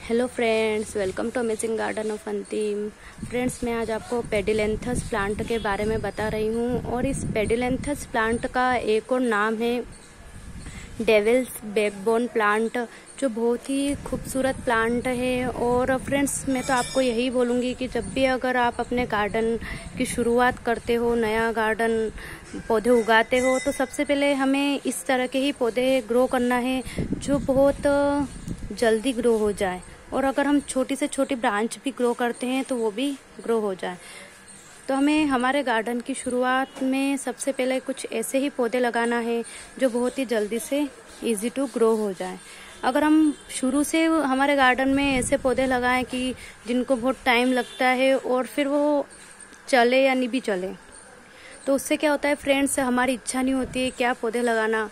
Hello friends, welcome to amazing garden of Antim. Friends, मैं आज आपको पेडिलेंथस प्लांट के बारे में बता रही हूँ और इस पेडिलेंथस प्लांट का एक और नाम है डेविल्स बैकबोन प्लांट, जो बहुत ही खूबसूरत प्लांट है। और फ्रेंड्स, मैं तो आपको यही बोलूँगी कि जब भी अगर आप अपने गार्डन की शुरुआत करते हो, नया गार्डन पौधे उगाते हो, तो सबसे पहले हमें इस तरह के ही पौधे ग्रो करना है जो बहुत जल्दी ग्रो हो जाए। और अगर हम छोटी से छोटी ब्रांच भी ग्रो करते हैं तो वो भी ग्रो हो जाए। तो हमें हमारे गार्डन की शुरुआत में सबसे पहले कुछ ऐसे ही पौधे लगाना है जो बहुत ही जल्दी से इजी टू ग्रो हो जाए। अगर हम शुरू से हमारे गार्डन में ऐसे पौधे लगाएं कि जिनको बहुत टाइम लगता है और फिर वो चले या नहीं भी चले, तो उससे क्या होता है फ्रेंड्स, हमारी इच्छा नहीं होती है क्या पौधे लगाना,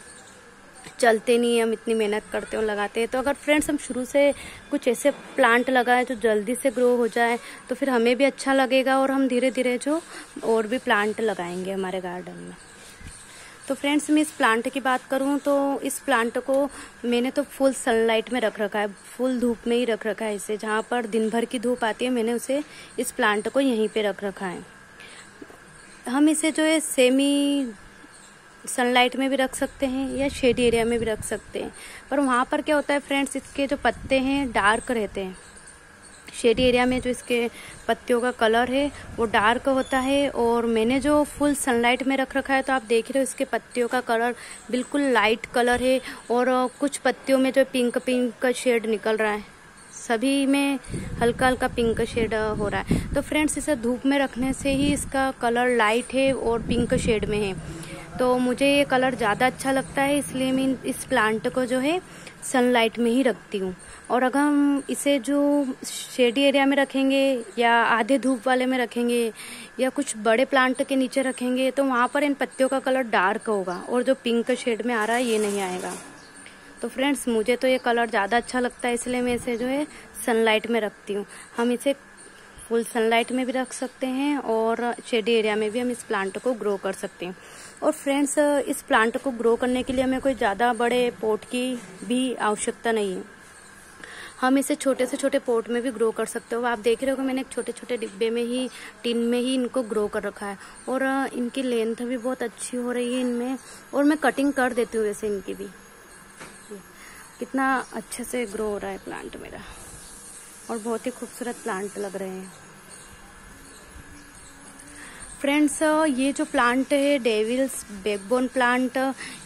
चलते नहीं, हम इतनी मेहनत करते हैं लगाते हैं। तो अगर फ्रेंड्स हम शुरू से कुछ ऐसे प्लांट लगाएं जो जल्दी से ग्रो हो जाए तो फिर हमें भी अच्छा लगेगा और हम धीरे धीरे जो और भी प्लांट लगाएंगे हमारे गार्डन में। तो फ्रेंड्स, मैं इस प्लांट की बात करूं तो इस प्लांट को मैंने तो फुल सनलाइट में रख रखा है, फुल धूप में ही रख रखा है इसे। जहां पर दिन भर की धूप आती है, मैंने उसे इस प्लांट को यहीं पे रख रखा है। हम इसे जो है सेमी सनलाइट में भी रख सकते हैं या शेडी एरिया में भी रख सकते हैं। पर वहाँ पर क्या होता है फ्रेंड्स, इसके जो पत्ते हैं डार्क रहते हैं। शेडी एरिया में जो इसके पत्तियों का कलर है वो डार्क होता है, और मैंने जो फुल सनलाइट में रख रखा है तो आप देख रहे हो इसके पत्तियों का कलर बिल्कुल लाइट कलर है। और कुछ पत्तियों में जो पिंक पिंक का शेड निकल रहा है, सभी में हल्का हल्का पिंक शेड हो रहा है। तो फ्रेंड्स, इसे धूप में रखने से ही इसका कलर लाइट है और पिंक शेड में है। तो मुझे ये कलर ज़्यादा अच्छा लगता है, इसलिए मैं इस प्लांट को जो है सनलाइट में ही रखती हूँ। और अगर हम इसे जो शेडी एरिया में रखेंगे या आधे धूप वाले में रखेंगे या कुछ बड़े प्लांट के नीचे रखेंगे तो वहाँ पर इन पत्तियों का कलर डार्क होगा और जो पिंक शेड में आ रहा है ये नहीं आएगा। तो फ्रेंड्स, मुझे तो ये कलर ज़्यादा अच्छा लगता है, इसलिए मैं इसे जो है सनलाइट में रखती हूँ। हम इसे फुल सनलाइट में भी रख सकते हैं और शेडी एरिया में भी हम इस प्लांट को ग्रो कर सकते हैं। और फ्रेंड्स, इस प्लांट को ग्रो करने के लिए हमें कोई ज़्यादा बड़े पॉट की भी आवश्यकता नहीं है। हम इसे छोटे से छोटे पॉट में भी ग्रो कर सकते हो। आप देख रहे हो कि मैंने एक छोटे छोटे डिब्बे में ही, टिन में ही इनको ग्रो कर रखा है। और इनकी लेंथ भी बहुत अच्छी हो रही है इनमें, और मैं कटिंग कर देती हूँ वैसे इनकी भी। कितना अच्छे से ग्रो हो रहा है प्लांट मेरा, और बहुत ही खूबसूरत प्लांट लग रहे हैं फ्रेंड्स। ये जो प्लांट है डेविल्स बैकबोन प्लांट,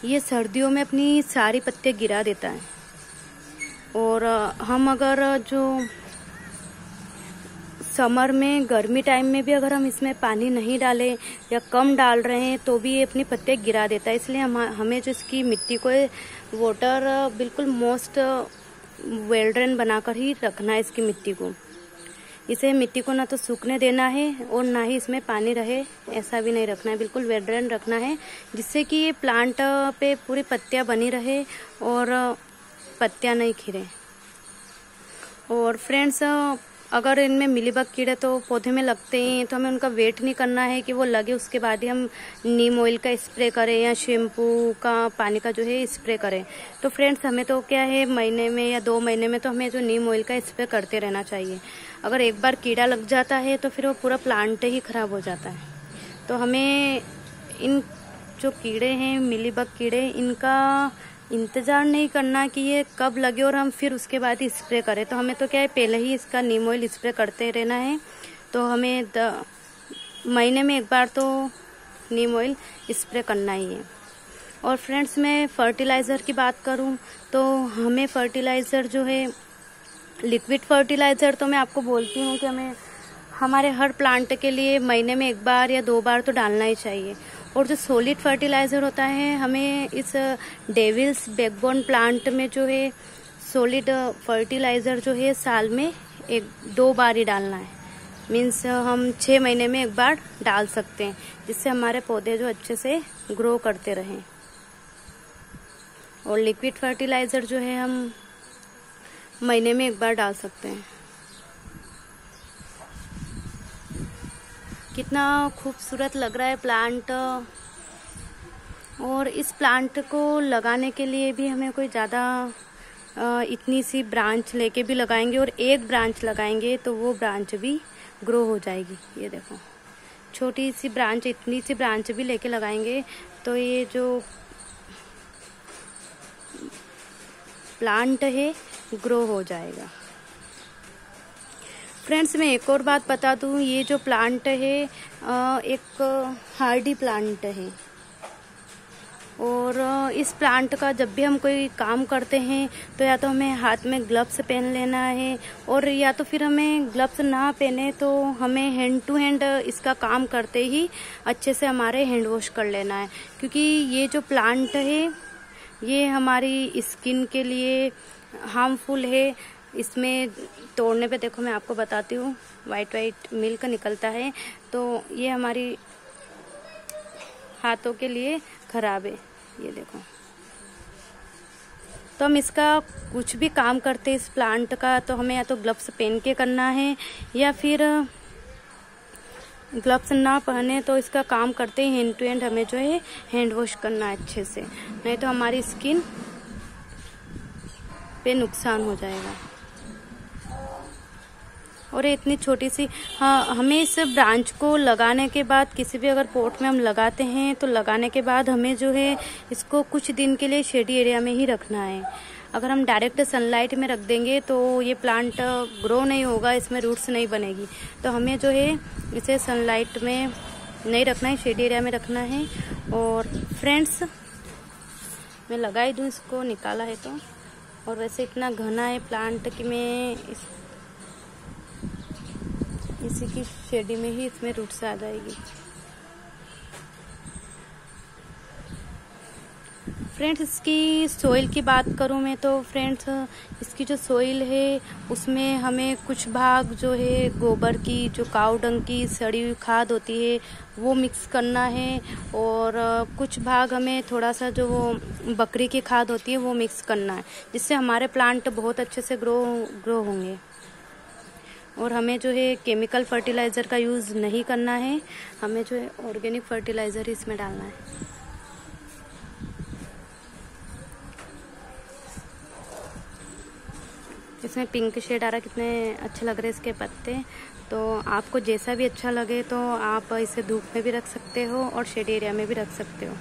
ये सर्दियों में अपनी सारी पत्तियां गिरा देता है। और हम अगर जो समर में, गर्मी टाइम में भी अगर हम इसमें पानी नहीं डालें या कम डाल रहे हैं तो भी ये अपनी पत्तियां गिरा देता है। इसलिए हमें जो इसकी मिट्टी को वाटर बिल्कुल मोस्ट वेल ड्रेन बनाकर ही रखना है इसकी मिट्टी को। इसे मिट्टी को ना तो सूखने देना है और ना ही इसमें पानी रहे, ऐसा भी नहीं रखना है, बिल्कुल वेल ड्रेन रखना है, जिससे कि ये प्लांट पे पूरी पत्तियां बनी रहे और पत्तियां नहीं खिरे। और फ्रेंड्स, अगर इनमें मिलीबग कीड़े तो पौधे में लगते हैं तो हमें उनका वेट नहीं करना है कि वो लगे उसके बाद ही हम नीम ऑयल का स्प्रे करें या शैम्पू का पानी का जो है स्प्रे करें। तो फ्रेंड्स, हमें तो क्या है, महीने में या 2 महीने में तो हमें जो नीम ऑयल का स्प्रे करते रहना चाहिए। अगर एक बार कीड़ा लग जाता है तो फिर वो पूरा प्लांट ही खराब हो जाता है। तो हमें इन जो कीड़े हैं, मिलीबग कीड़े, इनका इंतजार नहीं करना कि ये कब लगे और हम फिर उसके बाद ही स्प्रे करें। तो हमें तो क्या है, पहले ही इसका नीम ऑयल स्प्रे करते रहना है। तो हमें महीने में एक बार तो नीम ऑयल स्प्रे करना ही है। और फ्रेंड्स, मैं फर्टिलाइज़र की बात करूं तो हमें फर्टिलाइज़र जो है, लिक्विड फर्टिलाइज़र तो मैं आपको बोलती हूँ कि हमें हमारे हर प्लांट के लिए महीने में 1 बार या 2 बार तो डालना ही चाहिए। और जो सॉलिड फर्टिलाइज़र होता है, हमें इस डेविल्स बैकबोन प्लांट में जो है सॉलिड फर्टिलाइज़र जो है साल में 1-2 बार ही डालना है। मीन्स हम 6 महीने में 1 बार डाल सकते हैं, जिससे हमारे पौधे जो अच्छे से ग्रो करते रहें। और लिक्विड फर्टिलाइज़र जो है हम महीने में 1 बार डाल सकते हैं। कितना खूबसूरत लग रहा है प्लांट। और इस प्लांट को लगाने के लिए भी हमें कोई ज़्यादा इतनी सी ब्रांच लेके भी लगाएंगे और एक ब्रांच लगाएंगे तो वो ब्रांच भी ग्रो हो जाएगी। ये देखो, छोटी सी ब्रांच, इतनी सी ब्रांच भी लेके लगाएंगे तो ये जो प्लांट है ग्रो हो जाएगा। फ्रेंड्स, मैं एक और बात बता दूं, ये जो प्लांट है एक हार्डी प्लांट है और इस प्लांट का जब भी हम कोई काम करते हैं तो या तो हमें हाथ में ग्लव्स पहन लेना है, और या तो फिर हमें ग्लव्स ना पहने तो हमें हैंड टू हैंड इसका काम करते ही अच्छे से हमारे हैंड वॉश कर लेना है, क्योंकि ये जो प्लांट है ये हमारी स्किन के लिए हार्मफुल है। इसमें तोड़ने पे देखो, मैं आपको बताती हूँ, वाइट वाइट मिल्क निकलता है, तो ये हमारी हाथों के लिए खराब है। ये देखो, तो हम इसका कुछ भी काम करते हैं इस प्लांट का तो हमें या तो ग्लव्स पहन के करना है, या फिर ग्लव्स ना पहने तो इसका काम करते ही हैंड टू हैंड हमें जो है हैंड वॉश करना है अच्छे से, नहीं तो हमारी स्किन पे नुकसान हो जाएगा। और ये इतनी छोटी सी, हाँ, हमें इस ब्रांच को लगाने के बाद, किसी भी अगर पॉट में हम लगाते हैं तो लगाने के बाद हमें जो है इसको कुछ दिन के लिए शेडी एरिया में ही रखना है। अगर हम डायरेक्ट सनलाइट में रख देंगे तो ये प्लांट ग्रो नहीं होगा, इसमें रूट्स नहीं बनेगी। तो हमें जो है इसे सनलाइट में नहीं रखना है, शेडी एरिया में रखना है। और फ्रेंड्स, मैं लगा ही दूँ इसको, निकाला है तो, और वैसे इतना घना है प्लांट कि मैं इसी की शेडी में ही इसमें रूट्स आ जाएगी। फ्रेंड्स, इसकी सोइल की बात करूं मैं तो फ्रेंड्स, इसकी जो सोइल है उसमें हमें कुछ भाग जो है गोबर की, जो काऊ डंग की सड़ी हुई खाद होती है वो मिक्स करना है, और कुछ भाग हमें थोड़ा सा जो वो बकरी की खाद होती है वो मिक्स करना है, जिससे हमारे प्लांट बहुत अच्छे से ग्रो होंगे। और हमें जो है केमिकल फर्टिलाइज़र का यूज़ नहीं करना है, हमें जो है ऑर्गेनिक फर्टिलाइज़र इसमें डालना है। इसमें पिंक शेड आ रहा, कितने अच्छे लग रहे हैं इसके पत्ते। तो आपको जैसा भी अच्छा लगे तो आप इसे धूप में भी रख सकते हो और शेड एरिया में भी रख सकते हो।